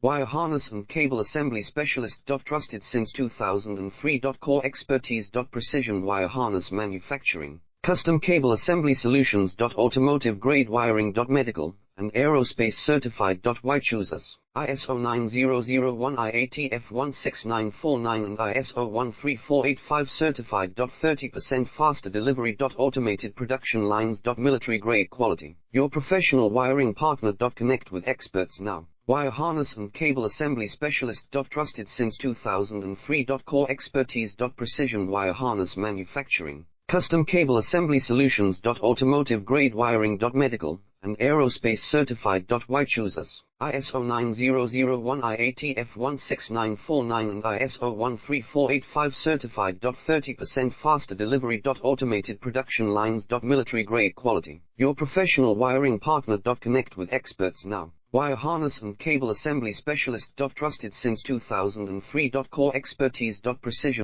Wire harness and cable assembly specialist. Trusted since 2003. Core expertise. Precision wire harness manufacturing, custom cable assembly solutions. Automotive grade wiring. Medical and aerospace certified. Why choose us? ISO 9001 IATF 16949 and ISO 13485 certified. 30% faster delivery. Automated production lines. Military grade quality. Your professional wiring partner. Connect with experts now. Wire harness and cable assembly specialist. Trusted since 2003. Core expertise. Precision wire harness manufacturing, custom cable assembly solutions. Automotive grade wiring. Medical and aerospace certified. Why choose us? ISO 9001 IATF 16949 and ISO 13485 certified. 30% faster delivery. Automated production lines. Military grade quality. Your professional wiring partner. Connect with experts now. Wire harness and cable assembly specialist. Trusted since 2003. Core expertise. Precision